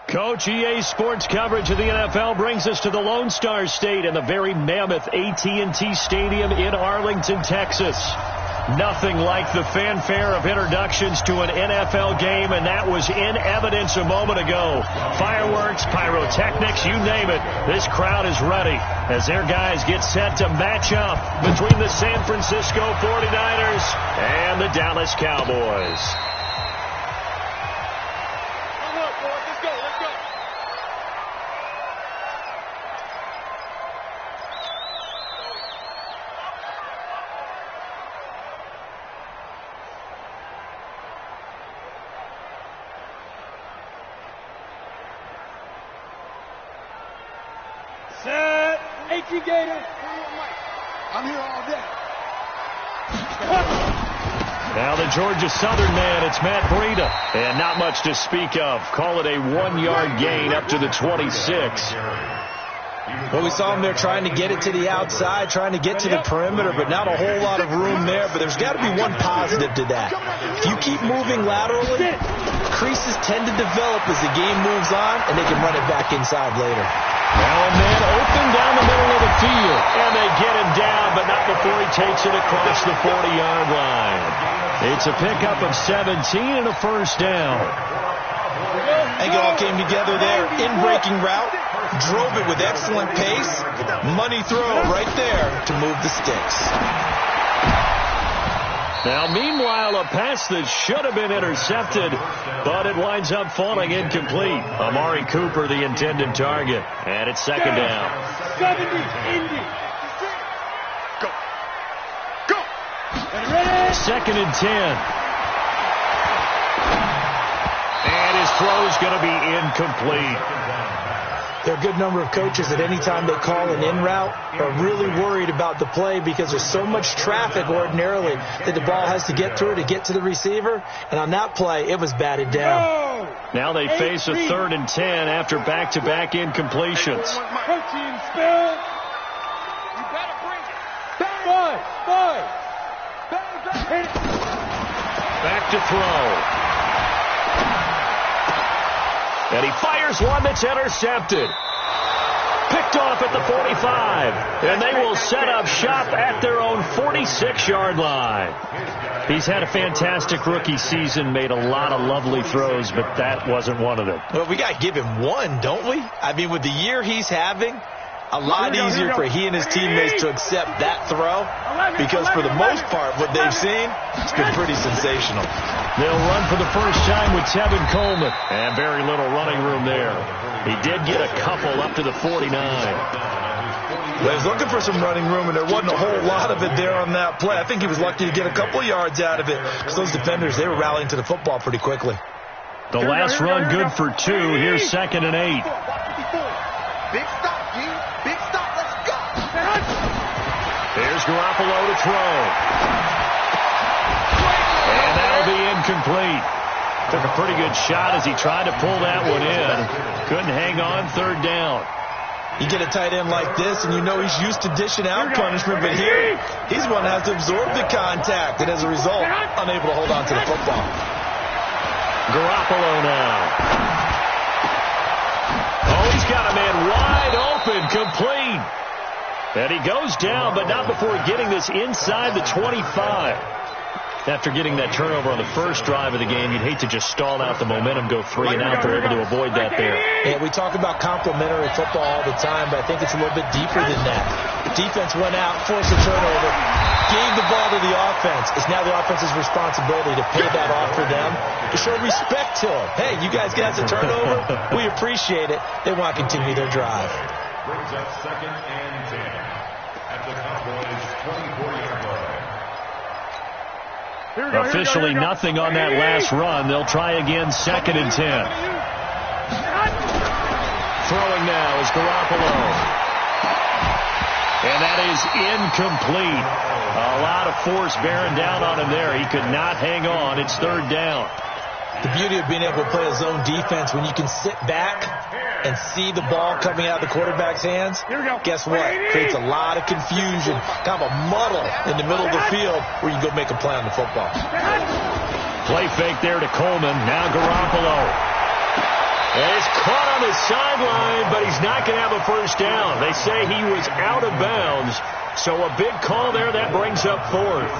Coach, EA Sports coverage of the NFL brings us to the Lone Star State and the very mammoth AT&T Stadium in Arlington, Texas. Nothing like the fanfare of introductions to an NFL game, and that was in evidence a moment ago. Fireworks, pyrotechnics, you name it. This crowd is ready as their guys get set to match up between the San Francisco 49ers and the Dallas Cowboys. I'm here all day. Now the Georgia Southern man, it's Matt Breida. And not much to speak of. Call it a 1-yard gain up to the 26. Well, we saw him there trying to get it to the outside, trying to get to the perimeter, but not a whole lot of room there. But there's got to be one positive to that. If you keep moving laterally, creases tend to develop as the game moves on, and they can run it back inside later. Now a man open down the middle of the field, and they get him down, but not before he takes it across the 40-yard line. It's a pickup of 17 and a first down. And it all came together there. In-breaking route, drove it with excellent pace. Money throw right there to move the sticks. Now, meanwhile, a pass that should have been intercepted, but it winds up falling incomplete. Amari Cooper, the intended target, and it's second down. 70, Indy. Go. Go. Second and 10. And his throw's going to be incomplete. There are a good number of coaches that any time they call an in route are really worried about the play because there's so much traffic ordinarily that the ball has to get through to get to the receiver. And on that play, it was batted down. Now they face a 3rd and 10 after back-to-back incompletions. Protein spill. You better bring it. Back to throw. And he fires one that's intercepted. Picked off at the 45. And they will set up shop at their own 46-yard line. He's had a fantastic rookie season, made a lot of lovely throws, but that wasn't one of them. Well, we got to give him one, don't we? I mean, with the year he's having, a lot easier for he and his teammates to accept that throw because for the most part, what they've seen, it's been pretty sensational. They'll run for the first time with Tevin Coleman. And very little running room there. He did get a couple up to the 49. Well, he was looking for some running room, and there wasn't a whole lot of it there on that play. I think he was lucky to get a couple yards out of it because those defenders, they were rallying to the football pretty quickly. The last run good for 2. Here's 2nd and 8. Big stop, G. Big stop. Let's go. Here's Garoppolo to throw. And that'll be incomplete. Took a pretty good shot as he tried to pull that one in. Couldn't hang on, 3rd down. You get a tight end like this, and you know he's used to dishing out punishment, but here, he's one that has to absorb the contact, and as a result, unable to hold on to the football. Garoppolo now. Oh, he's got a man wide open, complete. And he goes down, but not before getting this inside the 25. After getting that turnover on the first drive of the game, you'd hate to just stall out the momentum, go 3 and out. They're able to avoid that there. Yeah, we talk about complementary football all the time, but I think it's a little bit deeper than that. The defense went out, forced a turnover, gave the ball to the offense. It's now the offense's responsibility to pay that off for them, to show respect to them. Hey, you guys got the turnover. We appreciate it. They want to continue their drive. Brings up 2nd and 10 at the Cowboys' 24-yard line. Officially nothing on that last run. They'll try again, 2nd and 10. Throwing now is Garoppolo. And that is incomplete. A lot of force bearing down on him there. He could not hang on. It's 3rd down. The beauty of being able to play a zone defense when you can sit back and see the ball coming out of the quarterback's hands, guess what? Creates a lot of confusion, kind of a muddle in the middle of the field where you can go make a play on the football. Play fake there to Coleman. Now Garoppolo. And he's caught on the sideline, but he's not going to have a first down. They say he was out of bounds. So a big call there. That brings up fourth.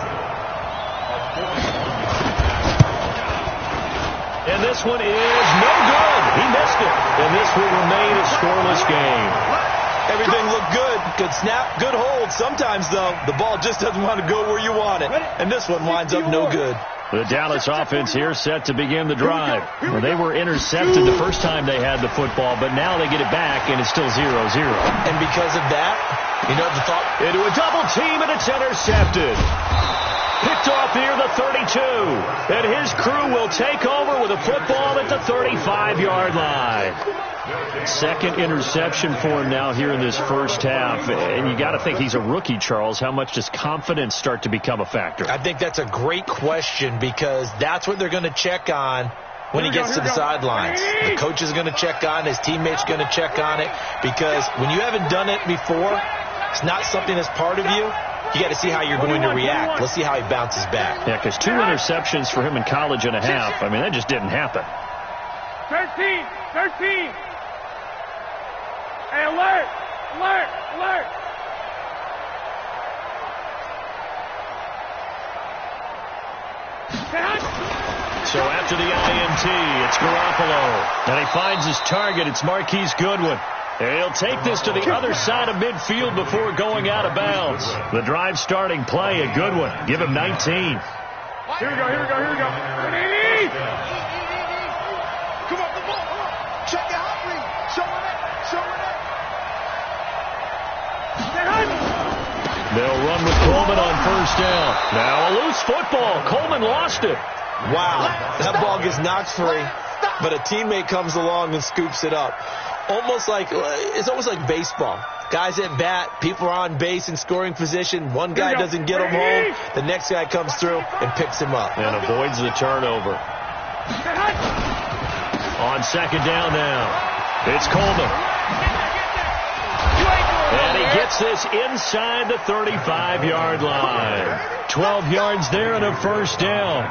And this one is no good. He missed it. And this will remain a scoreless game. Everything looked good. Good snap, good hold. Sometimes, though, the ball just doesn't want to go where you want it. And this one winds up no good. The Dallas offense here set to begin the drive. Well, they were intercepted the first time they had the football, but now they get it back, and it's still 0-0. And because of that, you know the thought? Into a double team, and it's intercepted. Picked off near the 32. And his crew will take over with a football at the 35-yard line. Second interception for him now here in this first half. And you got to think he's a rookie, Charles. How much does confidence start to become a factor? I think that's a great question because that's what they're going to check on when he gets to the sidelines. The coach is going to check on it. His teammates going to check on it because when you haven't done it before, it's not something that's part of you. You got to see how you're going to react. Let's see how he bounces back. Yeah, because 2 interceptions for him in college and a half. I mean, that just didn't happen. 13. Hey, alert. So after the INT, it's Garoppolo. And he finds his target. It's Marquise Goodwin. He'll take this to the other side of midfield before going out of bounds. The drive starting play, a good one. Give him 19. Here we go. Come on, the ball. Check it out, please. Show it. They'll run with Coleman on first down. Now a loose football. Coleman lost it. Wow, that ball gets knocked free, but a teammate comes along and scoops it up. It's almost like baseball. Guys at bat, people are on base in scoring position. One guy doesn't get him home. The next guy comes through and picks him up. And avoids the turnover. On second down now, it's Coleman. And he gets this inside the 35-yard line. 12 yards there and a first down.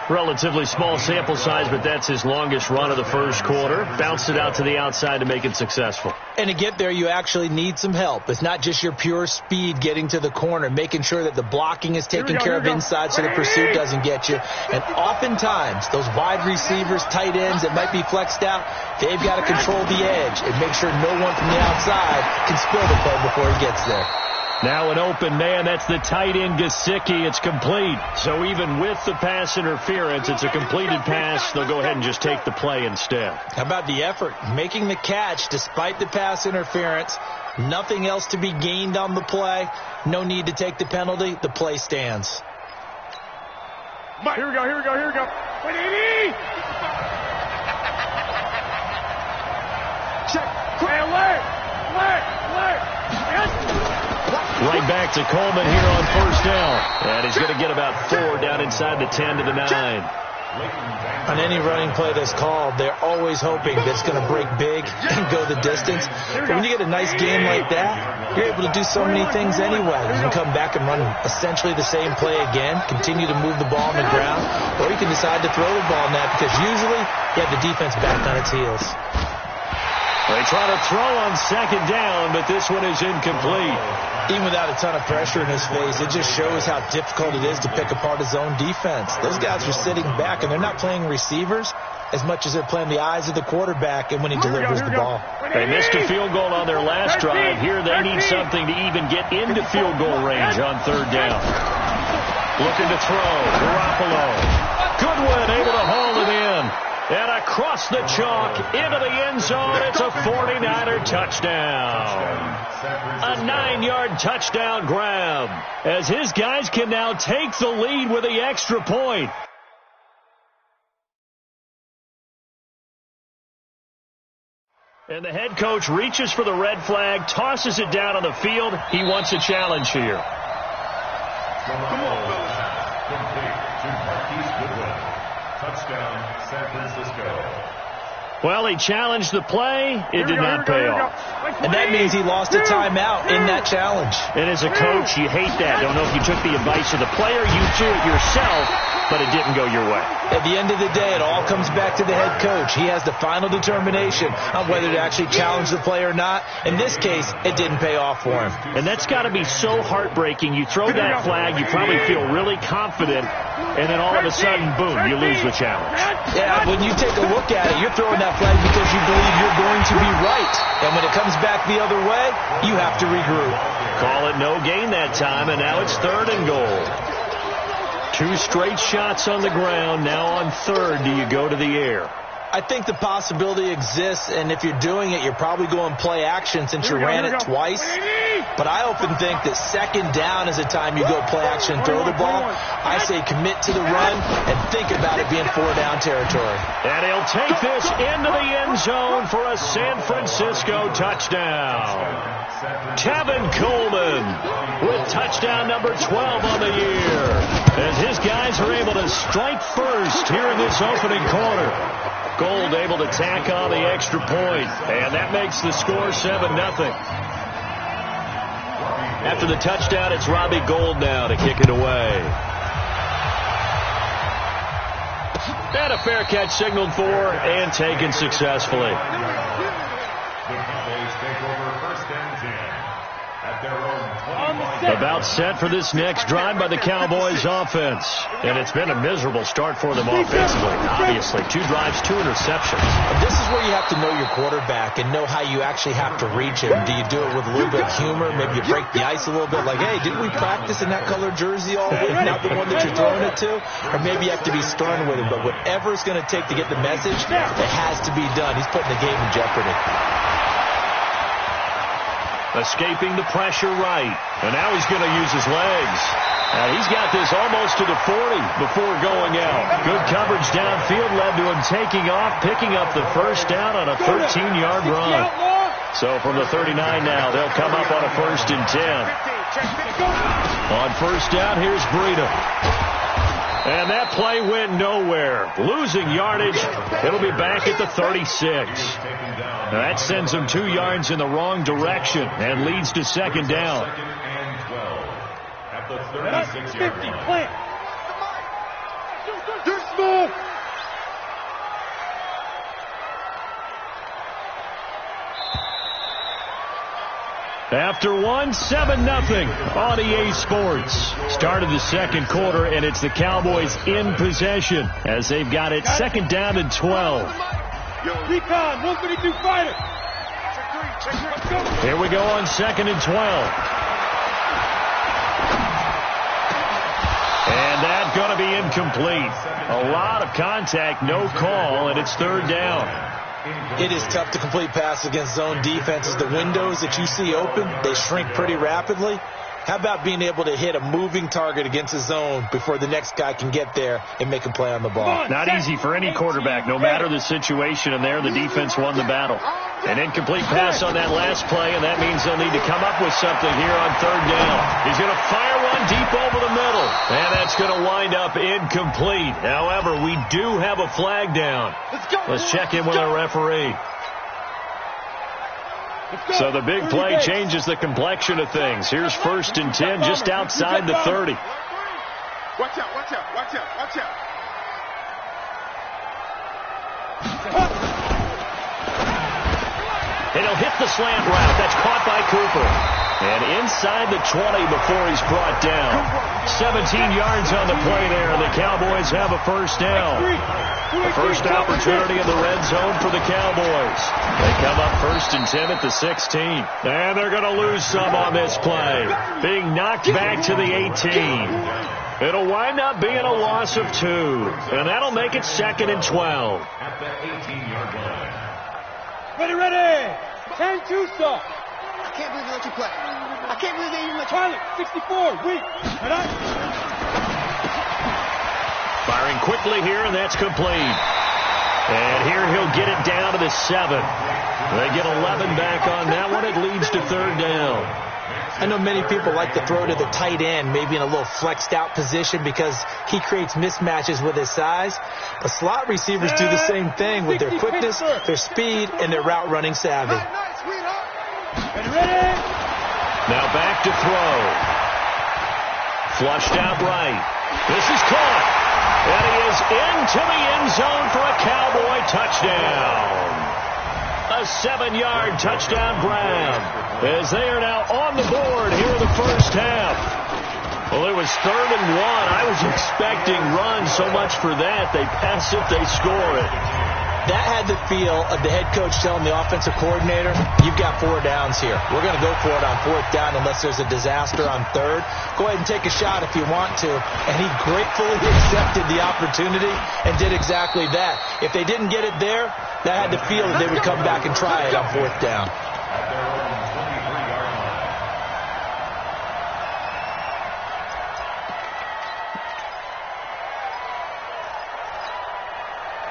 Relatively small sample size, but that's his longest run of the first quarter. Bounced it out to the outside to make it successful. And to get there, you actually need some help. It's not just your pure speed getting to the corner, making sure that the blocking is taken care of inside so the pursuit doesn't get you. And oftentimes, those wide receivers, tight ends that might be flexed out, they've got to control the edge and make sure no one from the outside can spill the play before he gets there. Now an open man, that's the tight end Gesicki. It's complete. So even with the pass interference, it's a completed pass. They'll go ahead and just take the play instead. How about the effort? Making the catch despite the pass interference. Nothing else to be gained on the play. No need to take the penalty. The play stands. Here we go. Check. Hey, alert. Right back to Coleman here on first down. And he's going to get about 4 down inside the 10 to the 9. On any running play that's called, they're always hoping that it's going to break big and go the distance. But when you get a nice game like that, you're able to do so many things anyway. You can come back and run essentially the same play again, continue to move the ball on the ground, or you can decide to throw the ball now because usually you have the defense back on its heels. They try to throw on second down, but this one is incomplete. Even without a ton of pressure in his face, it just shows how difficult it is to pick apart his own defense. Those guys are sitting back, and they're not playing receivers as much as they're playing the eyes of the quarterback and when he delivers the ball. They missed a field goal on their last drive. Here they need something to even get into field goal range on third down. Looking to throw. Garoppolo. Goodwin able to haul it in. And across the chalk, into the end zone, it's a 49er touchdown. A 9-yard touchdown grab, as his guys can now take the lead with the extra point. And the head coach reaches for the red flag, tosses it down on the field. He wants a challenge here. Come on, complete to Marquise Goodwin. Touchdown, San Francisco. Well, he challenged the play. It did not pay off. And that means he lost a timeout in that challenge. And as a coach, you hate that. Don't know if you took the advice of the player. You do it yourself. but it didn't go your way. At the end of the day, it all comes back to the head coach. He has the final determination on whether to actually challenge the play or not. In this case, it didn't pay off for him. And that's got to be so heartbreaking. You throw that flag, you probably feel really confident, and then all of a sudden, boom, you lose the challenge. Yeah, when you take a look at it, you're throwing that flag because you believe you're going to be right. And when it comes back the other way, you have to regroup. Call it no gain that time, and now it's 3rd and goal. 2 straight shots on the ground. Now on 3rd, do you go to the air? I think the possibility exists, and if you're doing it, you're probably going play action since you ran it twice. But I often think that 2nd down is the time you go play action and throw the ball. I say commit to the run and think about it being 4-down territory. And he'll take this into the end zone for a San Francisco touchdown. Tevin Coleman with touchdown number 12 on the year. As his guys are able to strike first here in this opening quarter. Gold able to tack on the extra point, and that makes the score 7-0. After the touchdown, it's Robbie Gould now to kick it away. And a fair catch signaled for and taken successfully. The Cowboys take over 1st and 10 at their own 20. About set for this next drive by the Cowboys offense. And it's been a miserable start for them offensively. Obviously, 2 drives, 2 interceptions. This is where you have to know your quarterback and know how you actually have to reach him. Do you do it with a little bit of humor? Maybe you break the ice a little bit like, hey, didn't we practice in that colored jersey all week? Not the one that you're throwing it to? Or maybe you have to be stern with him. But whatever it's going to take to get the message, it has to be done. He's putting the game in jeopardy. Escaping the pressure right. And now he's going to use his legs. He's got this almost to the 40 before going out. Good coverage downfield led to him taking off, picking up the 1st down on a 13-yard run. So from the 39 now, they'll come up on a 1st and 10. On 1st down, here's Breida. And that play went nowhere. Losing yardage. It'll be back at the 36. Now that sends him 2 yards in the wrong direction and leads to 2nd down. 2nd and 12 at the 36-yard line. After 7-0 on EA Sports. Started the 2nd quarter, and it's the Cowboys in possession as they've got it 2nd down and 12. Recon, 132 fighter. Here we go on 2nd and 12. And that's going to be incomplete. A lot of contact, no call, and it's 3rd down. It is tough to complete passes against zone defenses. The windows that you see open, they shrink pretty rapidly. How about being able to hit a moving target against a zone before the next guy can get there and make a play on the ball? Not easy for any quarterback, no matter the situation, and there the defense won the battle. An incomplete pass on that last play, and that means they'll need to come up with something here on 3rd down. He's going to fire one deep over the middle, and that's going to wind up incomplete. However, we do have a flag down. Let's check in with our referee. So the big play changes the complexion of things. Here's 1st and 10 just outside the 30. Watch out, watch out, watch out, watch out. And he'll hit the slant route. That's caught by Cooper. And inside the 20 before he's brought down. 17 yards on the play there, and the Cowboys have a 1st down. The first opportunity in the red zone for the Cowboys. They come up 1st and 10 at the 16. And they're going to lose some on this play. Being knocked back to the 18. It'll wind up being a loss of 2. And that'll make it 2nd and 12. At the 18-yard line. Ready. 10-2 stop. I can't believe they let you play. I can't believe they even let you Pilot, 64, weak. Firing quickly here, and that's complete. And here he'll get it down to the 7. They get 11 back on that one. It leads to 3rd down. I know many people like to throw to the tight end, maybe in a little flexed out position because he creates mismatches with his size. But slot receivers do the same thing with their quickness, their speed, and their route running savvy. Now back to throw. Flushed out right. This is caught. And he is into the end zone for a Cowboy touchdown. A 7-yard touchdown grab as they are now on the board here in the first half. Well, it was 3rd and 1. I was expecting runs so much for that. They pass it, they score it. That had the feel of the head coach telling the offensive coordinator, you've got 4 downs here. We're going to go for it on 4th down unless there's a disaster on 3rd. Go ahead and take a shot if you want to. And he gratefully accepted the opportunity and did exactly that. If they didn't get it there, that had the feel that they would come back and try it on 4th down.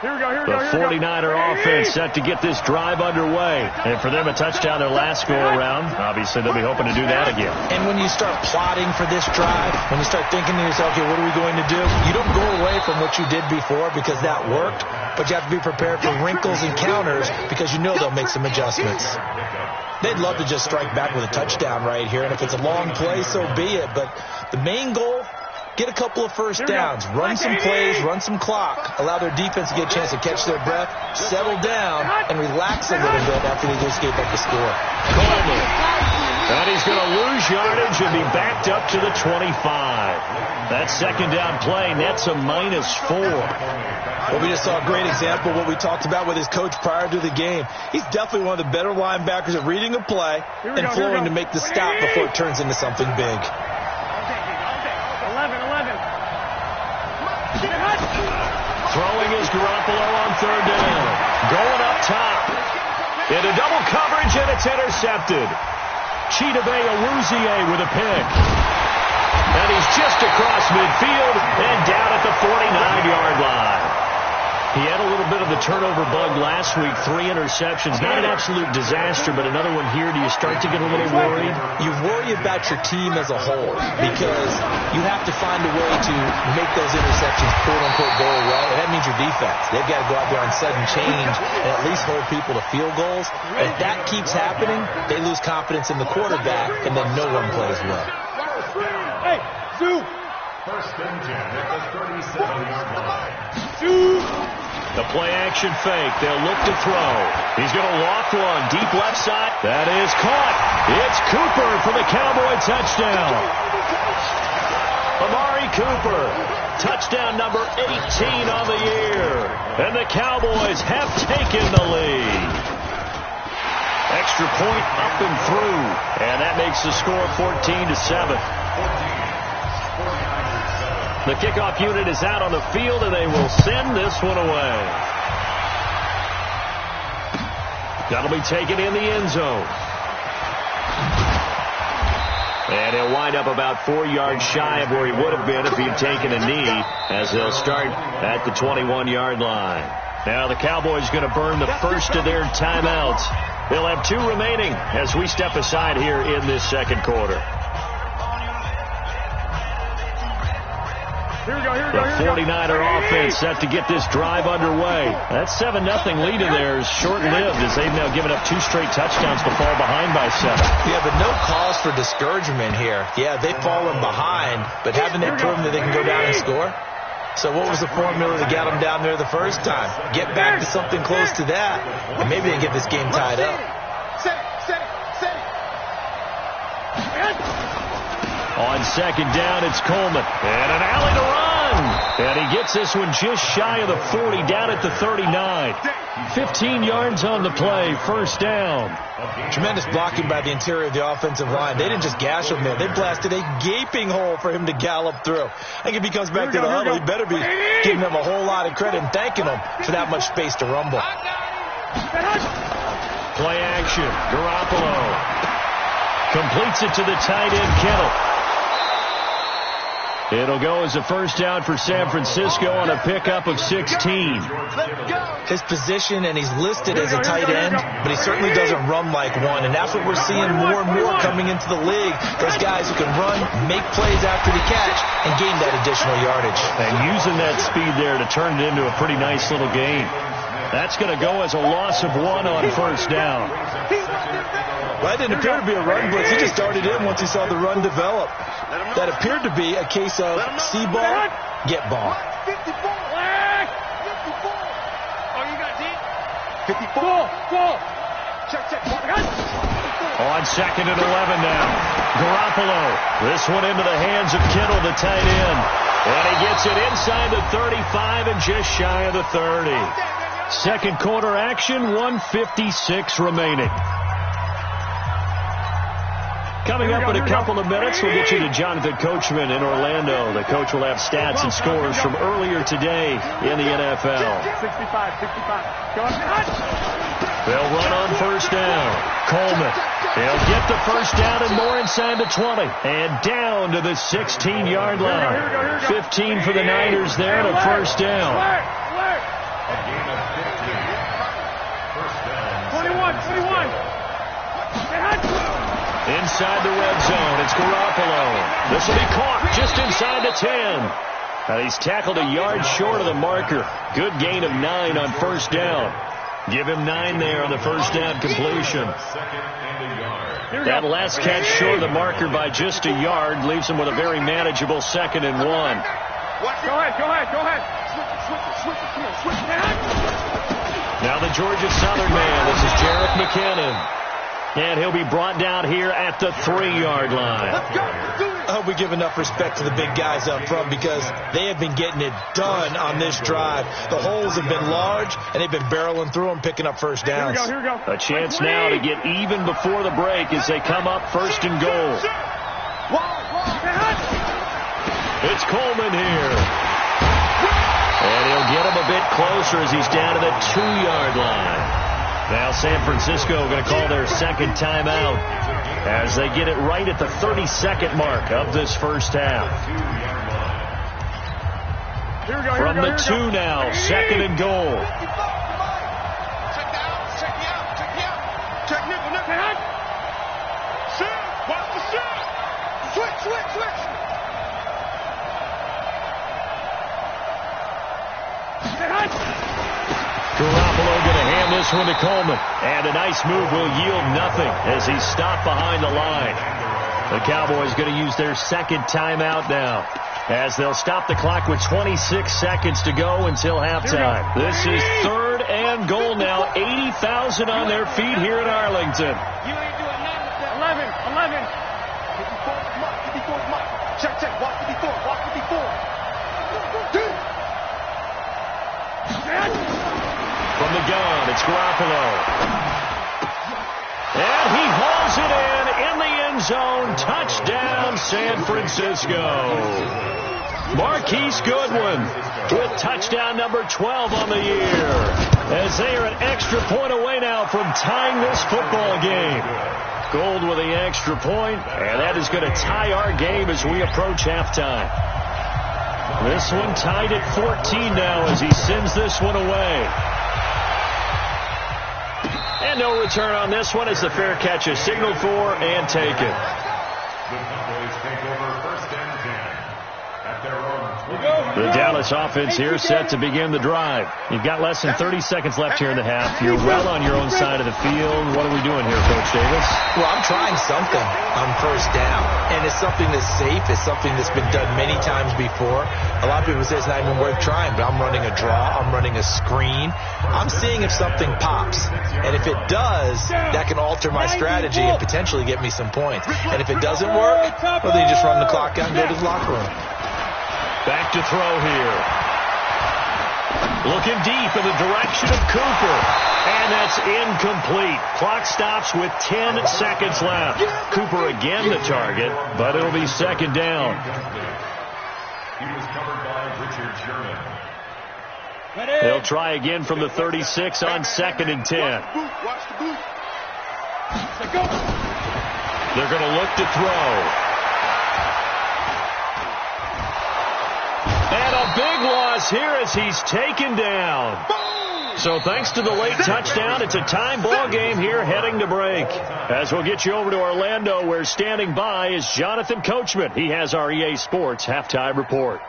The 49er offense set to get this drive underway. And for them, a touchdown their last go-around. Obviously, they'll be hoping to do that again. And when you start plotting for this drive, when you start thinking to yourself, okay, what are we going to do? You don't go away from what you did before because that worked, but you have to be prepared for wrinkles and counters because you know they'll make some adjustments. They'd love to just strike back with a touchdown right here, and if it's a long play, so be it. But the main goal, get a couple of first downs, run some plays, run some clock, allow their defense to get a chance to catch their breath, settle down, and relax a little bit after they just gave up the score. Coleman. And he's going to lose yardage and be backed up to the 25. That 2nd down play nets a -4. Well, we just saw a great example of what we talked about with his coach prior to the game. He's definitely one of the better linebackers at reading a play and flowing to make the stop before it turns into something big. Throwing is Garoppolo on 3rd down. Going up top. Into double coverage, and it's intercepted. Chidobe Awuzie with a pick. And he's just across midfield and down at the 49-yard line. He had a little bit of the turnover bug last week, 3 interceptions. Not an absolute disaster, but another one here. Do you start to get a little worried? You worry about your team as a whole because you have to find a way to make those interceptions, quote-unquote, go away. And that means your defense. They've got to go out there on sudden change and at least hold people to field goals. And if that keeps happening, they lose confidence in the quarterback, and then no one plays well. Hey, Zoo! 1st and 10 at the 37-yard line. Zoo! The play-action fake. They'll look to throw. He's going to walk one. Deep left side. That is caught. It's Cooper for the Cowboy touchdown. Amari Cooper. Touchdown number 18 on the year. And the Cowboys have taken the lead. Extra point up and through. And that makes the score 14-7. The kickoff unit is out on the field, and they will send this one away. That'll be taken in the end zone. And he'll wind up about 4 yards shy of where he would have been if he'd taken a knee, as they'll start at the 21-yard line. Now the Cowboys going to burn the first of their timeouts. They'll have 2 remaining as we step aside here in this 2nd quarter. The 49er offense set to get this drive underway. That 7-0 lead in there is short-lived as they've now given up 2 straight touchdowns to fall behind by 7. Yeah, but no cause for discouragement here. Yeah, they've fallen behind, but haven't they proven that they can go down and score? So what was the formula to get them down there the first time? Get back to something close to that, and maybe they get this game tied up. On 2nd down, it's Coleman. And an alley to run. And he gets this one just shy of the 40, down at the 39. 15 yards on the play, 1st down. Tremendous blocking by the interior of the offensive line. They didn't just gash him there. They blasted a gaping hole for him to gallop through. I think if he comes back to the huddle, he better be giving them a whole lot of credit and thanking them for that much space to rumble. Play action. Garoppolo completes it to the tight end, Kittle. It'll go as a 1st down for San Francisco on a pickup of 16. His position, and he's listed as a tight end, but he certainly doesn't run like one, and that's what we're seeing more and more coming into the league. Those guys who can run, make plays after the catch, and gain that additional yardage. And using that speed there to turn it into a pretty nice little game. That's going to go as a loss of 1 on first down. Well, that didn't appear to be a run blitz. He just darted in once he saw the run develop. That appeared to be a case of see ball, get ball. 54. Oh, you got deep? 54. Go. Check. On second and 11 now. Garoppolo. This one into the hands of Kittle, the tight end. And he gets it inside the 35 and just shy of the 30. Second quarter action, 1:56 remaining. Coming up in a couple of minutes, we'll get you to Jonathan Coachman in Orlando. The coach will have stats and scores from earlier today in the NFL. 65. Go ahead. They'll run on first down. Coleman. He'll get the first down and more inside the 20. And down to the 16-yard line. 15 for the Niners there and a first down. A gain of 15. First down. 21. Inside the red zone, it's Garoppolo. This will be caught just inside the 10. He's tackled a yard short of the marker. Good gain of 9 on first down. Give him 9 there on the first down completion. Second and a yard. That last catch short of the marker by just a yard leaves him with a very manageable 2nd and 1. Go ahead. Switch. Now the Georgia Southern man. This is Jerick McKinnon. And he'll be brought down here at the 3-yard line. I hope we give enough respect to the big guys up front because they have been getting it done on this drive. The holes have been large, and they've been barreling through them, picking up first downs. Here we go. A chance now to get even before the break as they come up first and goal. It's Coleman here. And he'll get him a bit closer as he's down to the 2-yard line. Now San Francisco going to call their second timeout as they get it right at the 32nd mark of this first half. From the 2 now, 2nd and goal. Check nickel. Watch the shot. Switch. Garoppolo going to hand this one to Coleman. And a nice move will yield nothing as he's stopped behind the line. The Cowboys going to use their second timeout now as they'll stop the clock with 26 seconds to go until halftime. This is 3rd and goal now. 80,000 on their feet here in Arlington. You ain't doing nothing. 11. 54 mark. Check. Watch 54. From the gun, it's Garoppolo. And he hauls it in the end zone. Touchdown, San Francisco. Marquise Goodwin with touchdown number 12 on the year. As they are an extra point away now from tying this football game. Gold with the extra point, and that is going to tie our game as we approach halftime. This one tied at 14 now as he sends this one away. And no return on this one as the fair catch is signaled for and taken. The Cowboys take over first and 10 at their own 20. The Dallas offense here set to begin the drive. You've got less than 30 seconds left here in the half. You're well on your own side of the field. What are we doing here, Coach Davis? Well, I'm trying something on first down, and it's something that's safe. It's something that's been done many times before. A lot of people say it's not even worth trying, but I'm running a draw. I'm running a screen. I'm seeing if something pops, and if it does, that can alter my strategy and potentially get me some points. And if it doesn't work, well, then you just run the clock out and go to the locker room. Back to throw here. Looking deep in the direction of Cooper. And that's incomplete. Clock stops with 10 seconds left. Cooper again the target, but it'll be second down. He was covered by Richard Sherman. They'll try again from the 36 on 2nd and 10. Watch the boot. They're going to look to throw. And a big loss here as he's taken down. So thanks to the late touchdown, it's a time ball game here heading to break. As we'll get you over to Orlando, where standing by is Jonathan Coachman. He has our EA Sports halftime report.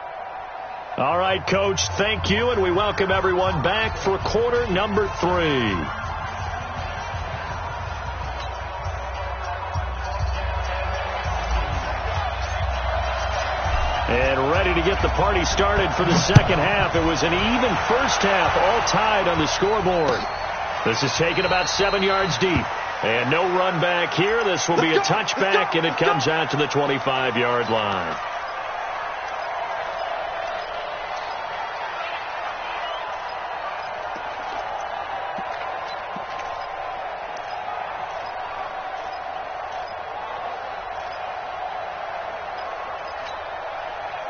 All right, Coach, thank you, and we welcome everyone back for quarter number 3. And ready to get the party started for the second half. It was an even first half, all tied on the scoreboard. This is taken about 7 yards deep. And no run back here. This will be a touchback, and it comes out to the 25-yard line.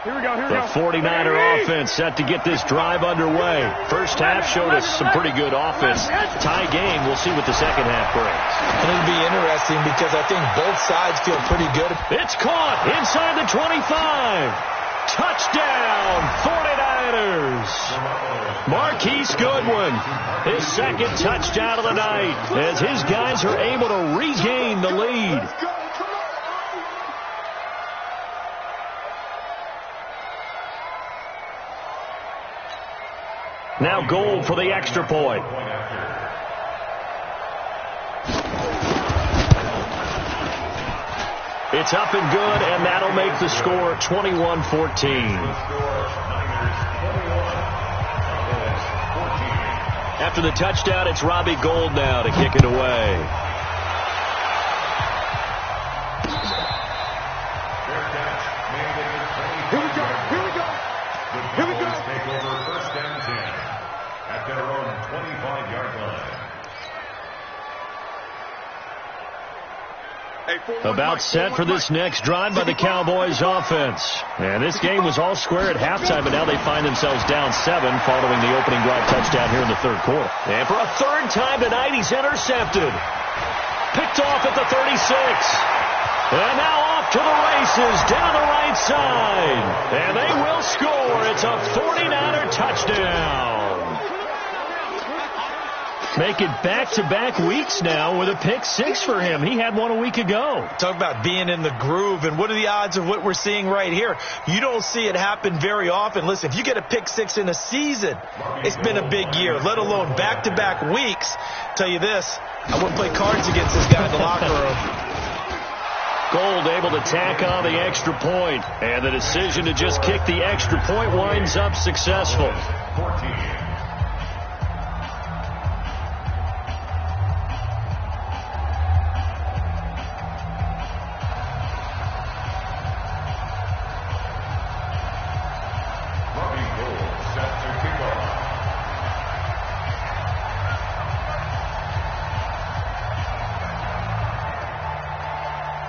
Here we go. The 49er offense set to get this drive underway. First half showed us some pretty good offense. Tie game. We'll see what the second half brings. And it'll be interesting because I think both sides feel pretty good. It's caught inside the 25. Touchdown, 49ers. Marquise Goodwin, his second touchdown of the night as his guys are able to regain the lead. Now Gold for the extra point. It's up and good, and that'll make the score 21-14. After the touchdown, it's Robbie Gold now to kick it away. Here we go. Here we go. Here we go. Take over first and 10 at their own 25-yard line. About set for this next drive by the Cowboys offense. And this game was all square at halftime, but now they find themselves down 7 following the opening drive touchdown here in the third quarter. And for a third time tonight, he's intercepted. Picked off at the 36. And now off to the races down the right side. And they will score. It's a 49er touchdown. Make it back-to-back weeks now with a pick 6 for him. He had one a week ago. Talk about being in the groove, and what are the odds of what we're seeing right here? You don't see it happen very often. Listen, if you get a pick 6 in a season, it's been a big year, let alone back-to-back weeks. Tell you this, I wouldn't play cards against this guy in the locker room. Gold able to tack on the extra point, and the decision to just kick the extra point winds up successful. 14.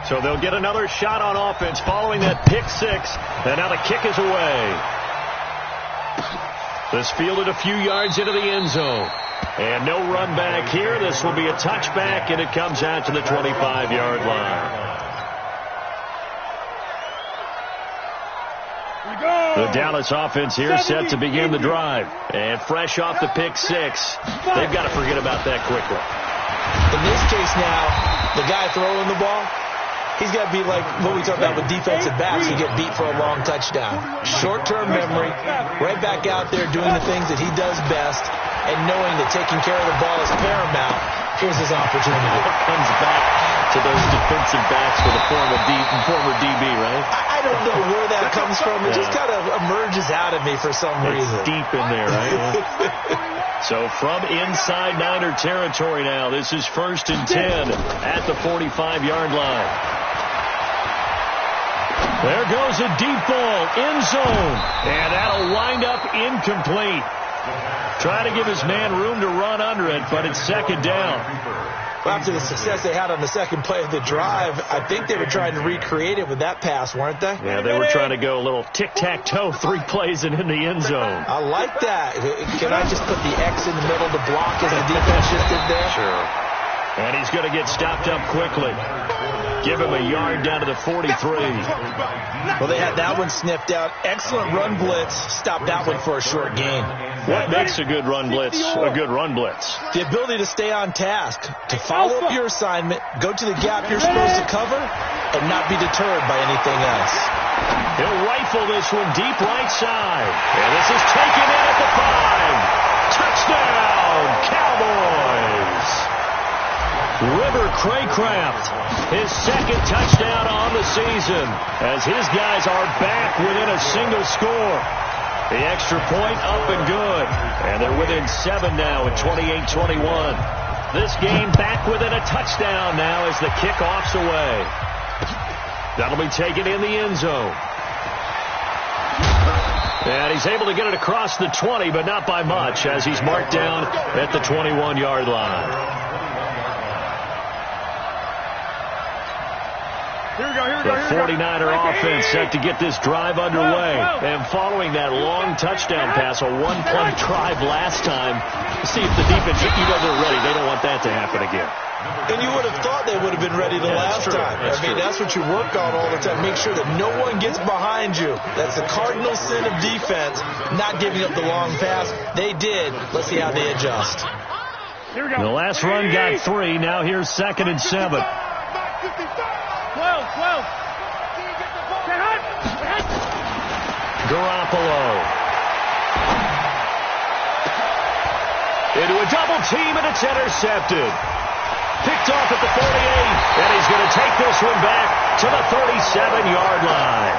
So they'll get another shot on offense following that pick 6. And now the kick is away. This fielded a few yards into the end zone. And no run back here. This will be a touchback, and it comes out to the 25-yard line. The Dallas offense here set to begin the drive. And fresh off the pick 6, they've got to forget about that quickly. In this case now, the guy throwing the ball, he's got to be like what we talk about with defensive backs who get beat for a long touchdown. Short-term memory, right back out there doing the things that he does best, and knowing that taking care of the ball is paramount. Here's his opportunity. Comes back to those defensive backs for the former DB, right? I don't know where that comes from. It just kind of emerges out of me for some reason. It's deep in there, right? So from inside Niner territory now, this is 1st and 10 at the 45-yard line. There goes a deep ball, end zone, and that'll wind up incomplete. Try to give his man room to run under it, but it's second down. Well, after the success they had on the second play of the drive, I think they were trying to recreate it with that pass, weren't they? Yeah, they were trying to go a little tic-tac-toe, 3 plays and in the end zone. I like that. Can I just put the X in the middle to block as the defense just did there? Sure. And he's going to get stopped up quickly. Give him a yard down to the 43. Well, they had that one sniffed out. Excellent run blitz. Stopped that one for a short gain. What makes a good run blitz a good run blitz? The ability to stay on task, to follow up your assignment, go to the gap you're supposed to cover, and not be deterred by anything else. He'll rifle this one deep right side. And this is taken in at the 5. Touchdown, Cowboys. River Craycraft, his second touchdown on the season, as his guys are back within a single score. The extra point up and good. And they're within 7 now at 28-21. This game back within a touchdown now as the kickoff's away. That'll be taken in the end zone. And he's able to get it across the 20, but not by much, as he's marked down at the 21-yard line. The 49er offense set to get this drive underway. And following that long touchdown pass, a one-play drive last time, see if the defense, they're ready. They don't want that to happen again. And you would have thought they would have been ready the last time. That's what you work on all the time. Make sure that no one gets behind you. That's the cardinal sin of defense, not giving up the long pass. They did. Let's see how they adjust. The last run got 3. Now here's 2nd and 7. 12. Garoppolo. Into a double team, and it's intercepted. Picked off at the 48, and he's going to take this one back to the 37-yard line.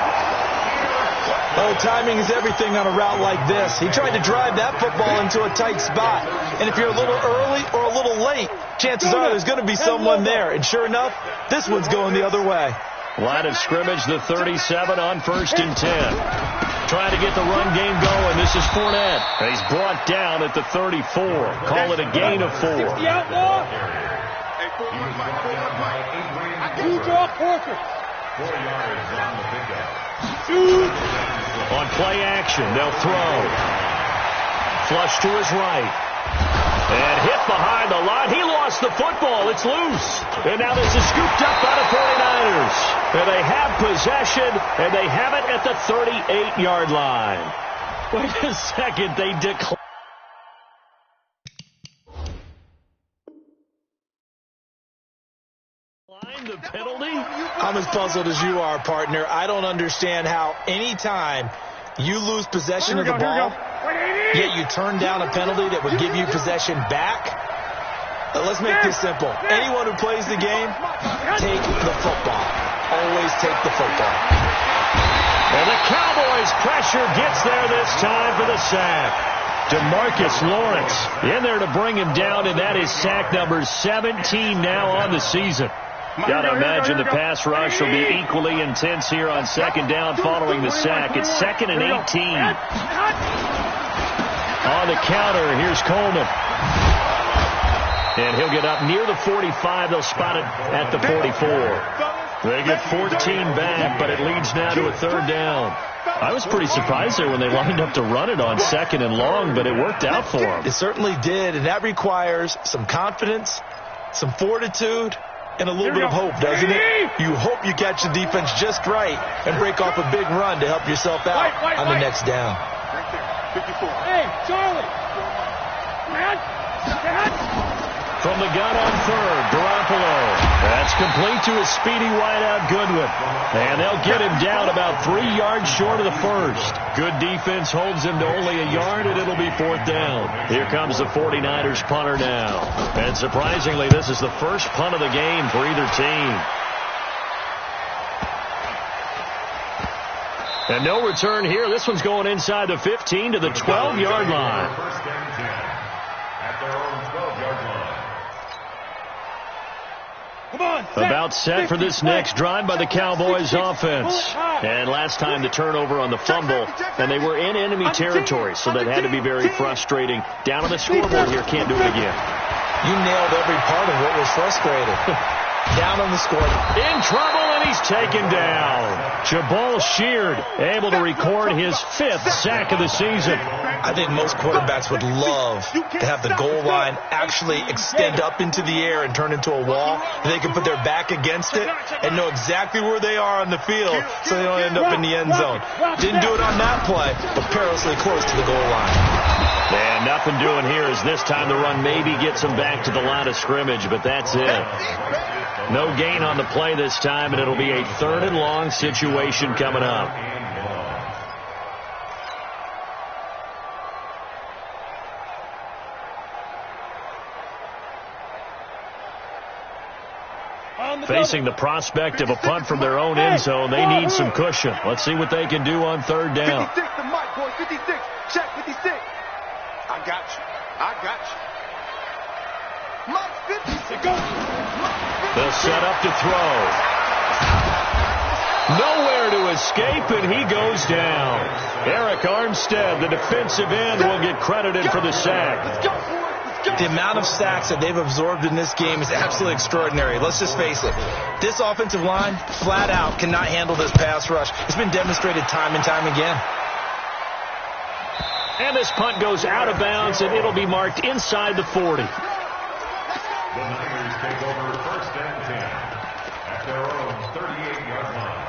Oh, timing is everything on a route like this. He tried to drive that football into a tight spot. And if you're a little early or a little late, chances are there's going to be someone there. And sure enough, this one's going the other way. Line of scrimmage, the 37 on 1st and 10. Trying to get the run game going. This is Fournette. And he's brought down at the 34. Call it a gain of 4. You draw Porter. 4 yards on the pickup. On play action, they'll throw. Flush to his right. And hit behind the line. He lost the football. It's loose. And now this is scooped up by the 49ers. And they have possession, and they have it at the 38-yard line. Wait a second. They declare. The penalty? I'm as puzzled as you are, partner. I don't understand how any time you lose possession of the ball, yet you turn down a penalty that would give you possession back. Let's make this simple. Anyone who plays the game, take the football. Always take the football. And the Cowboys' pressure gets there this time for the sack. DeMarcus Lawrence in there to bring him down, and that is sack number 17 now on the season. Got to imagine the pass rush will be equally intense here on 2nd down following the sack. It's 2nd and 18. On the counter, here's Coleman. And he'll get up near the 45. They'll spot it at the 44. They get 14 back, but it leads now to a 3rd down. I was pretty surprised there when they lined up to run it on 2nd and long, but it worked out for them. It certainly did, and that requires some confidence, some fortitude, and a little bit of hope, doesn't it? You hope you catch the defense just right and break off a big run to help yourself out on the next down. Hey, Charlie! Man! From the gun on 3rd, Garoppolo. That's complete to his speedy wideout, Goodwin. And they'll get him down about 3 yards short of the 1st. Good defense holds him to only a yard, and it'll be 4th down. Here comes the 49ers punter now. And surprisingly, this is the first punt of the game for either team. And no return here. This one's going inside the 15 to the 12-yard line. 1st and 10 at their own 12-yard line. About set for this next drive by the Cowboys offense. And last time the turnover on the fumble, and they were in enemy territory, so that had to be very frustrating. Down on the scoreboard here, can't do it again. You nailed every part of what was frustrating. Down on the scoreboard. In trouble, and he's taken down. Jabal Sheard able to record his 5th sack of the season. I think most quarterbacks would love to have the goal line actually extend up into the air and turn into a wall. They can put their back against it and know exactly where they are on the field so they don't end up in the end zone. Didn't do it on that play, but perilously close to the goal line. And nothing doing here as this time the run maybe gets them back to the line of scrimmage, but that's it. No gain on the play this time, and it'll be a 3rd and long situation coming up. Facing the prospect of a punt from their own end zone, they need some cushion. Let's see what they can do on third down. 56 to Mike, boy. 56. Check 56. I got you. I got you. Mike 56. They'll set up to throw. Nowhere to escape, and he goes down. Eric Armstead, the defensive end, will get credited for the sack. Let's go, boys. The amount of sacks that they've absorbed in this game is absolutely extraordinary. Let's just face it. This offensive line, flat out, cannot handle this pass rush. It's been demonstrated time and time again. And this punt goes out of bounds, and it'll be marked inside the 40. The Niners take over first and 10 at their own 38-yard line.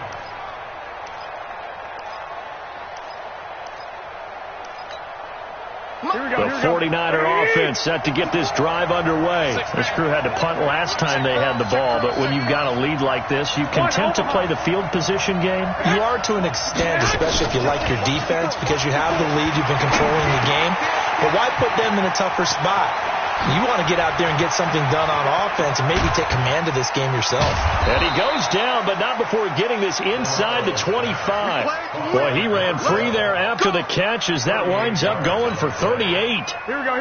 The 49er offense set to get this drive underway. This crew had to punt last time they had the ball, but when you've got a lead like this, you content to play the field position game? You are to an extent, especially if you like your defense, because you have the lead, you've been controlling the game. But why put them in a tougher spot? You want to get out there and get something done on offense and maybe take command of this game yourself. And he goes down, but not before getting this inside the 25. Boy, he ran free there after the catch as that winds up going for 38. Here we go.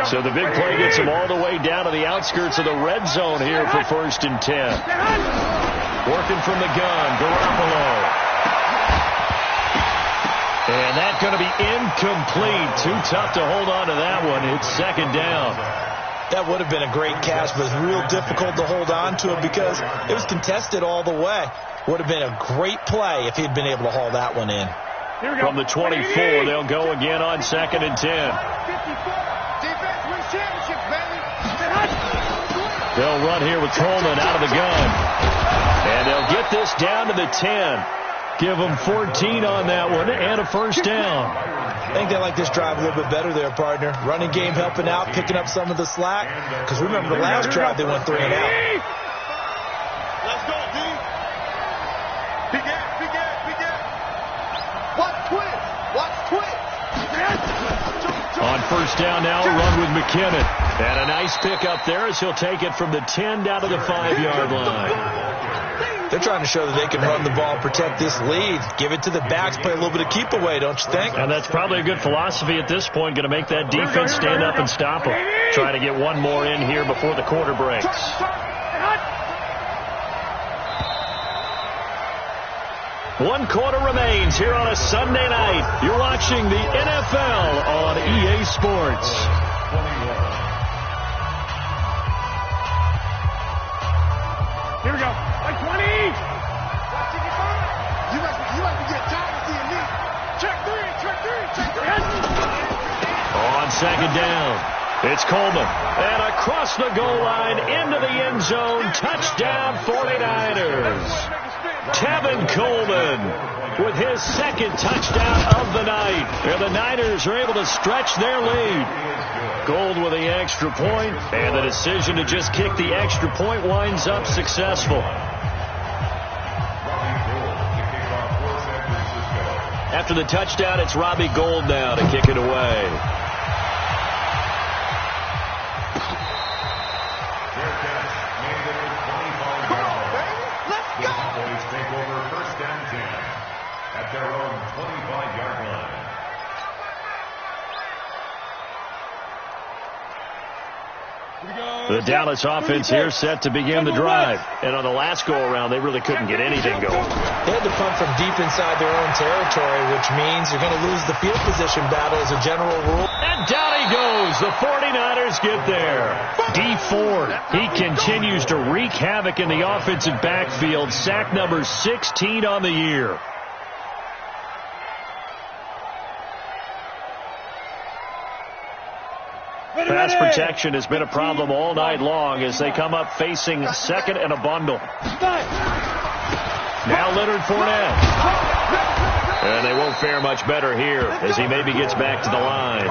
So the big play gets him all the way down to the outskirts of the red zone here for first and 10. Working from the gun, Garoppolo. And that's going to be incomplete. Too tough to hold on to that one. It's second down. That would have been a great catch, but it's real difficult to hold on to it because it was contested all the way. Would have been a great play if he'd been able to haul that one in. From the 24, they'll go again on second and 10. Defense wins championships, baby. They'll run here with Coleman out of the gun. And they'll get this down to the 10. Give them 14 on that one and a first down. I think they like this drive a little bit better there, partner. Running game helping out, picking up some of the slack. Because remember the last drive they went 3 and out. Let's go, D. Big gap. Watch twist. On first down now, run with McKinnon. And a nice pick up there as he'll take it from the 10 down to the 5-yard line. They're trying to show that they can run the ball and protect this lead. Give it to the backs, play a little bit of keep away, don't you think? And that's probably a good philosophy at this point, going to make that defense stand up and stop them. Try to get one more in here before the quarter breaks. 1 quarter remains here on a Sunday night. You're watching the NFL on EA Sports. Here we go. Like 20. You like to get tired of seeing me. Check three. On second down, it's Coleman. And across the goal line, into the end zone, touchdown 49ers. Tevin Coleman with his second touchdown of the night. And the Niners are able to stretch their lead. Gold with the extra point, and the decision to just kick the extra point winds up successful. After the touchdown, it's Robbie Gould now to kick it away. At their own 25-yard line. The Dallas offense here set to begin the drive. And on the last go-around, they really couldn't get anything going. They had to punt from deep inside their own territory, which means you're going to lose the field position battle as a general rule. And down he goes. The 49ers get there. D4, he continues to wreak havoc in the offensive backfield. Sack number 16 on the year. Pass protection has been a problem all night long as they come up facing second and a bundle. Now Leonard Fournette. And they won't fare much better here as he maybe gets back to the line.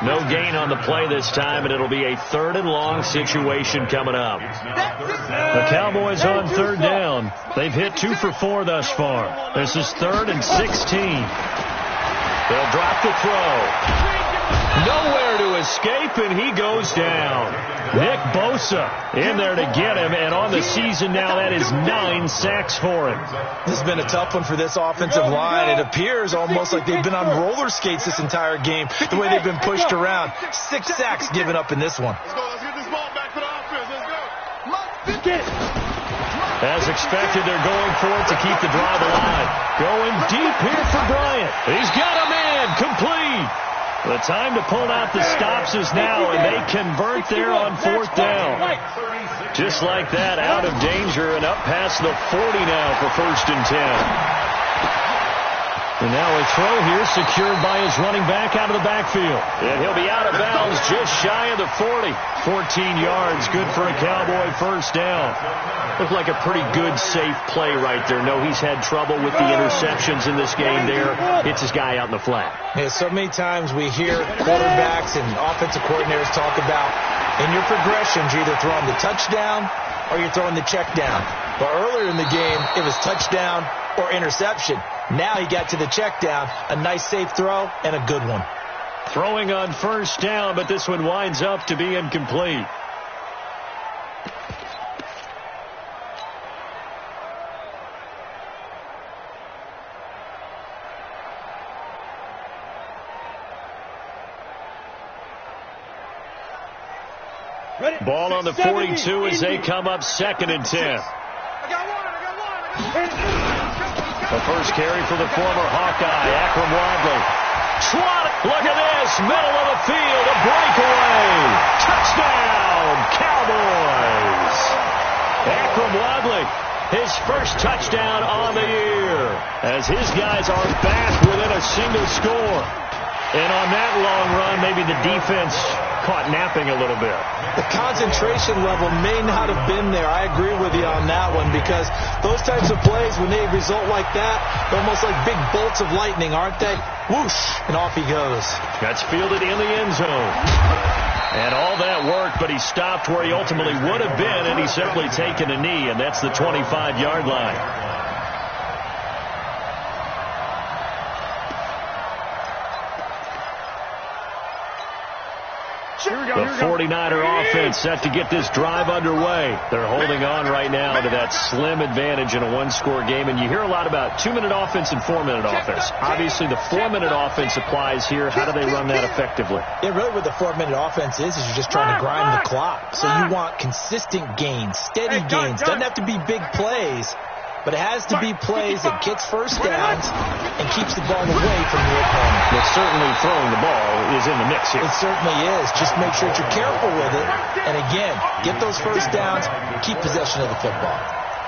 No gain on the play this time, and it'll be a 3rd and long situation coming up. The Cowboys on 3rd down. They've hit 2 for 4 thus far. This is 3rd and 16. They'll drop the throw. Nowhere to escape, and he goes down. Nick Bosa in there to get him, and on the season now, that is 9 sacks for him. This has been a tough one for this offensive line. It appears almost like they've been on roller skates this entire game, the way they've been pushed around. 6 sacks given up in this one. Let's go. Let's get this ball back for the offense. Let's go. Get it. As expected, they're going for it to keep the drive alive. Going deep here for Bryant. He's got a man complete. The time to pull out the stops is now, and they convert there on 4th down. Just like that, out of danger and up past the 40 now for 1st and 10. And now a throw here secured by his running back out of the backfield. And he'll be out of bounds just shy of the 40. 14 yards, good for a Cowboy 1st down. Looked like a pretty good, safe play right there. No, he's had trouble with the interceptions in this game there. Hits his guy out in the flat. Yeah, so many times we hear quarterbacks and offensive coordinators talk about, in your progressions, you're either throwing the touchdown or you're throwing the check down. But earlier in the game, it was touchdown or interception. Now he got to the check down, a nice safe throw, and a good one. Throwing on 1st down, but this one winds up to be incomplete. Ball on the 42 as they come up 2nd and 10. The first carry for the former Hawkeye, Akram Wadley. Swat it. Look at this. Middle of the field. A breakaway. Touchdown, Cowboys. Akram Wadley, his first touchdown on the year, as his guys are back within a single score. And on that long run, maybe the defense caught napping a little bit. The concentration level may not have been there. I agree with you on that one, because those types of plays, when they result like that, they're almost like big bolts of lightning, aren't they? Whoosh, and off he goes. That's fielded in the end zone. And all that worked, but he stopped where he ultimately would have been, and he's simply taken a knee, and that's the 25-yard line. The 49er offense set to get this drive underway. They're holding on right now to that slim advantage in a one-score game. And you hear a lot about 2-minute offense and 4-minute offense. Obviously, the 4-minute offense applies here. How do they run that effectively? Yeah, really what the 4-minute offense is you're just trying to grind the clock. So you want consistent gains, steady gains. Doesn't have to be big plays, but it has to be plays that gets first downs and keeps the ball away from your opponent. But certainly throwing the ball is in the mix here. It certainly is. Just make sure that you're careful with it. And again, get those first downs, keep possession of the football.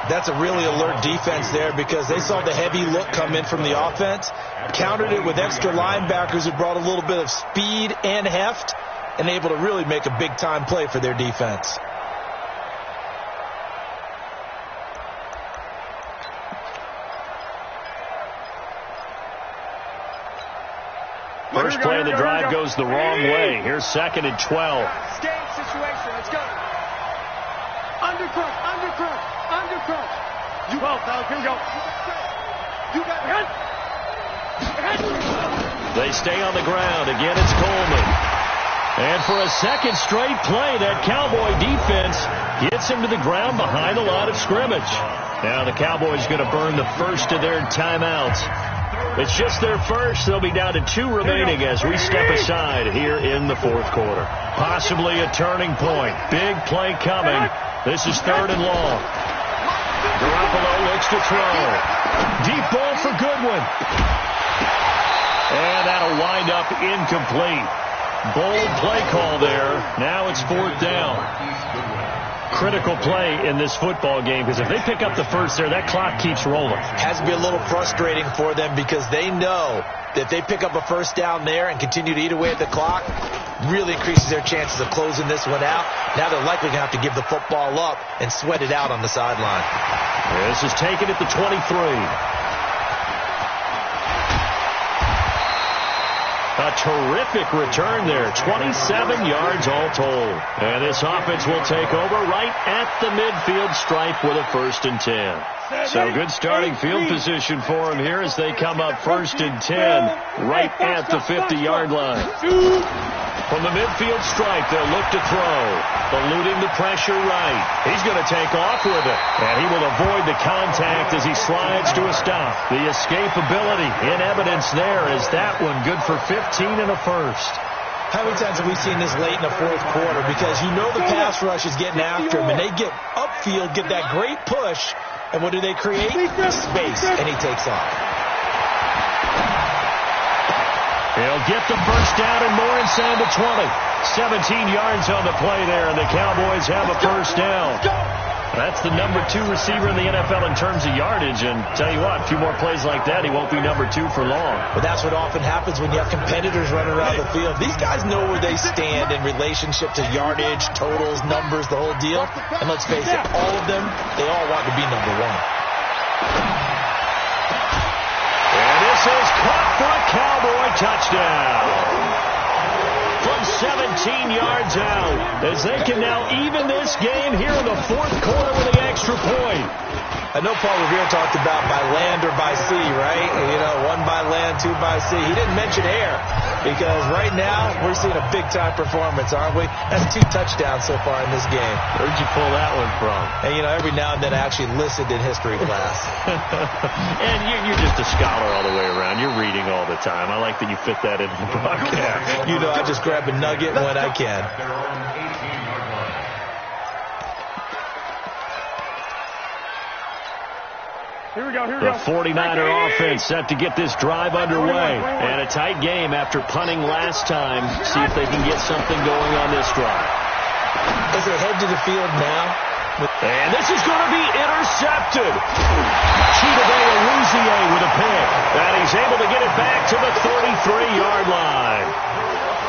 That's a really alert defense there, because they saw the heavy look come in from the offense, countered it with extra linebackers who brought a little bit of speed and heft, and able to really make a big-time play for their defense. First play of the drive goes the wrong way. Here's 2nd and 12. Game situation. Let's go. Undercut. You go, pal. Here we go. You got it. They stay on the ground. Again, it's Coleman. And for a second straight play, that Cowboy defense gets him to the ground behind the line of scrimmage. Now the Cowboys going to burn the first of their timeouts. It's just their first. They'll be down to 2 remaining as we step aside here in the 4th quarter. Possibly a turning point. Big play coming. This is 3rd and long. Garoppolo looks to throw. Deep ball for Goodwin. And that'll wind up incomplete. Bold play call there. Now it's 4th down. Critical play in this football game, because if they pick up the first there, that clock keeps rolling. Has to be a little frustrating for them, because they know that if they pick up a first down there and continue to eat away at the clock, really increases their chances of closing this one out. Now they're likely going to have to give the football up and sweat it out on the sideline. This is taken at the 23. A terrific return there. 27 yards all told. And this offense will take over right at the midfield stripe with a 1st and 10. So good starting field position for him here as they come up 1st and 10 right at the 50-yard line. From the midfield stripe, they'll look to throw. Eluding the pressure right. He's going to take off with it. And he will avoid the contact as he slides to a stop. The escapability in evidence there is that one good for 15 and a first. How many times have we seen this late in the fourth quarter? Because you know the pass rush is getting after him, and they get upfield, get that great push, and what do they create? Space, and he takes off. He'll get the first down and more inside the 20. 17 yards on the play there, and the Cowboys have a first down. That's the number 2 receiver in the NFL in terms of yardage, and tell you what, a few more plays like that, he won't be number 2 for long. But that's what often happens when you have competitors running around the field. These guys know where they stand in relationship to yardage, totals, numbers, the whole deal. And let's face it, all of them, they all want to be number 1. And this is caught for a Cowboy touchdown. From 17 yards out, as they can now even this game here in the fourth quarter with the extra point. I know Paul Revere talked about by land or by sea, right? You know, 1 by land, 2 by sea. He didn't mention air because right now we're seeing a big-time performance, aren't we? That's 2 touchdowns so far in this game. Where'd you pull that one from? And, you know, every now and then I actually listened in history class. And you're just a scholar all the way around. You're reading all the time. I like that you fit that into the broadcast. You know, I just grab a nugget when I can. Here we go. The 49er offense set to get this drive underway. And a tight game after punting last time. See if they can get something going on this drive. As they head to the field now. And this is going to be intercepted. Chidobe Awuzie with a pick. And he's able to get it back to the 33-yard line.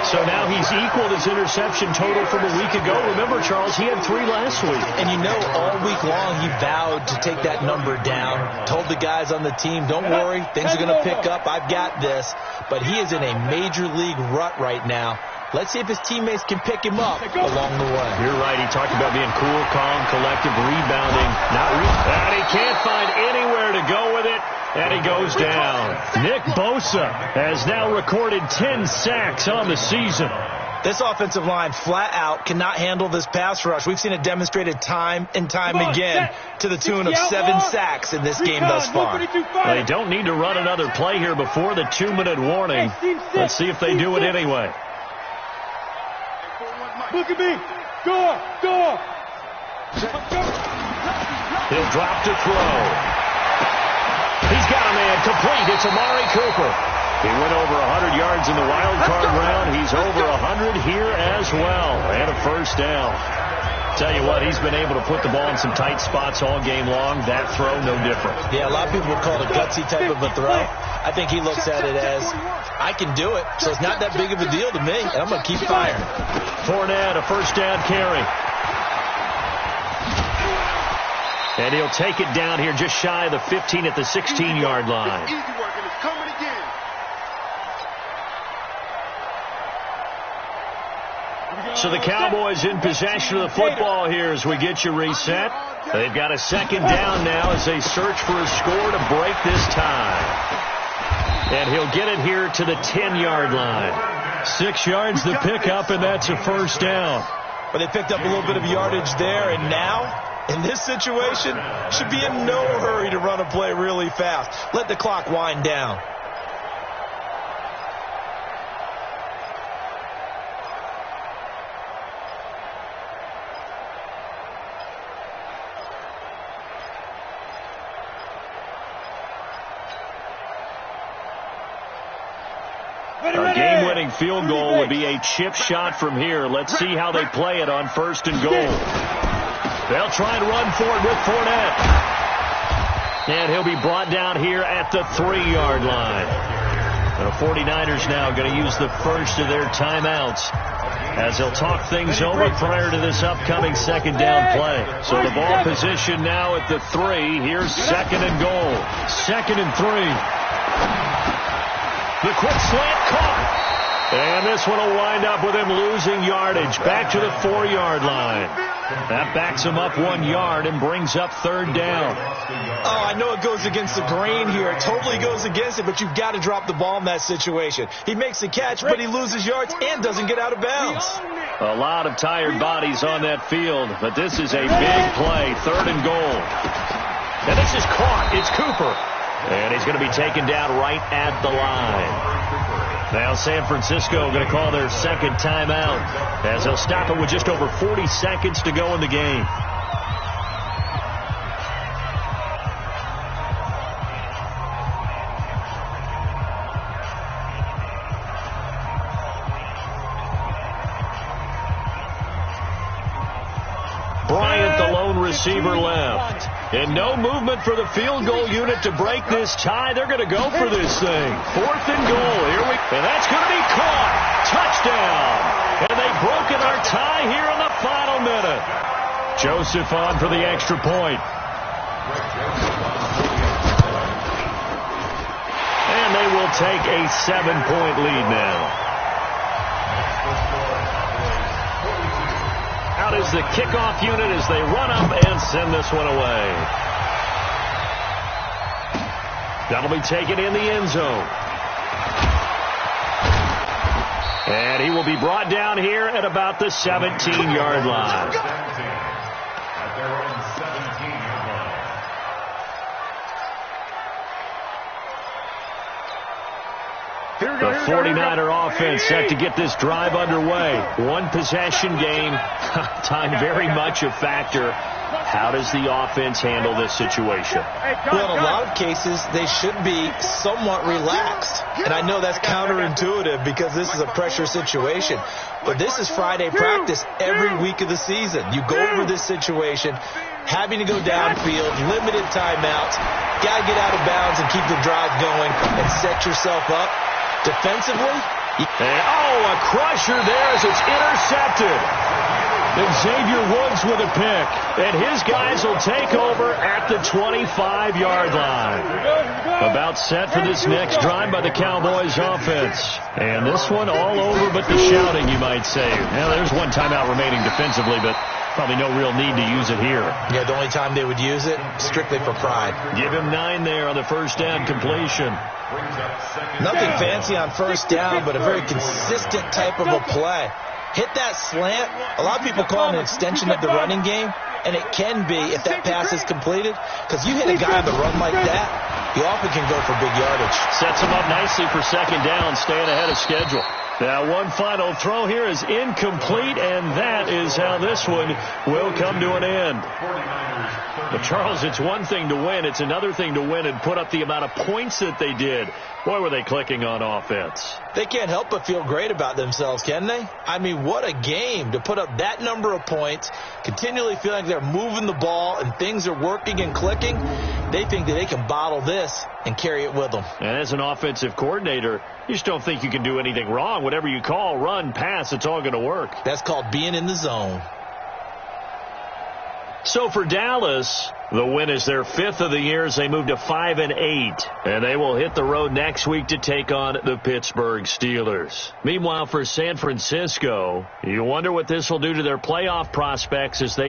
So now he's equaled his interception total from a week ago. Remember, Charles, he had 3 last week. And you know, all week long he vowed to take that number down. Told the guys on the team, don't worry, things are going to pick up. I've got this. But he is in a major league rut right now. Let's see if his teammates can pick him up along the way. You're right. He talked about being cool, calm, collective, rebounding. And he can't find anywhere to go with it. And he goes down. Nick Bosa has now recorded 10 sacks on the season. This offensive line flat out cannot handle this pass rush. We've seen it demonstrated time and time again to the tune of 7 sacks in this game thus far. They don't need to run another play here before the 2-minute warning. Let's see if they do it anyway. Look at me. Go. He'll drop to throw. He's got a man complete. It's Amari Cooper. He went over 100 yards in the wild card round. He's over 100 here as well. And a first down. Tell you what, he's been able to put the ball in some tight spots all game long. That throw, no different. Yeah, a lot of people would call it a gutsy type of a throw. I think he looks at it as, I can do it, so it's not that big of a deal to me, and I'm going to keep firing. Fournette, a first down carry. And he'll take it down here just shy of the 15 at the 16-yard line. Easy work, and it's coming again. So the Cowboys in possession of the football here as we get you reset. They've got a second down now as they search for a score to break this tie. And he'll get it here to the 10-yard line. 6 yards the pickup, and that's a first down. But they picked up a little bit of yardage there, and now, in this situation, should be in no hurry to run a play really fast. Let the clock wind down. A game-winning field goal would be a chip shot from here. Let's see how they play it on first and goal. They'll try and run for it with Fournette. And he'll be brought down here at the 3-yard line. The 49ers now going to use the first of their timeouts as they'll talk things over prior to this upcoming second down play. So the ball position now at the 3. Here's second and goal. 2nd and 3. The quick slant caught. And this one will wind up with him losing yardage back to the 4-yard line. That backs him up 1 yard and brings up 3rd down. Oh, I know it goes against the grain here. It totally goes against it, but you've got to drop the ball in that situation. He makes the catch, but he loses yards and doesn't get out of bounds. A lot of tired bodies on that field, but this is a big play, 3rd and goal. And this is caught. It's Cooper. And he's going to be taken down right at the line. Now San Francisco going to call their 2nd timeout as they'll stop it with just over 40 seconds to go in the game. Bryant, the lone receiver, left. And no movement for the field goal unit to break this tie. They're going to go for this thing. 4th and goal. And that's going to be caught. Touchdown. And they've broken our tie here in the final minute. Joseph on for the extra point. And they will take a 7-point lead now. Out is the kickoff unit as they run up and send this one away. That'll be taken in the end zone. And he will be brought down here at about the 17-yard line. At their own 17-yard line. The 49er offense set to get this drive underway. One possession game. Time very much a factor. How does the offense handle this situation? Well, in a lot of cases, they should be somewhat relaxed. And I know that's counterintuitive because this is a pressure situation. But this is Friday practice every week of the season. You go over this situation, having to go downfield, limited timeouts, got to get out of bounds and keep the drive going and set yourself up. Defensively, a crusher there as it's intercepted. Xavier Woods with a pick, and his guys will take over at the 25-yard line. About set for this next drive by the Cowboys offense. And this one all over but the shouting, you might say. Now, there's one timeout remaining defensively, but probably no real need to use it here. Yeah, the only time they would use it, strictly for pride. Give him 9 there on the first down completion. Nothing fancy on first down, but a very consistent type of a play. Hit that slant. A lot of people call it an extension of the running game, and it can be if that pass is completed, because you hit a guy on the run like that, you often can go for big yardage. Sets him up nicely for 2nd down, staying ahead of schedule. Now, one final throw here is incomplete, and that is how this one will come to an end. But, Charles, it's one thing to win. It's another thing to win and put up the amount of points that they did. Boy, were they clicking on offense. They can't help but feel great about themselves, can they? I mean, what a game to put up that number of points, continually feeling like they're moving the ball and things are working and clicking. They think that they can bottle this and carry it with them. And as an offensive coordinator, you just don't think you can do anything wrong. Whatever you call, run, pass, it's all going to work. That's called being in the zone. So for Dallas, the win is their 5th of the year as they move to 5-8. And they will hit the road next week to take on the Pittsburgh Steelers. Meanwhile, for San Francisco, you wonder what this will do to their playoff prospects as they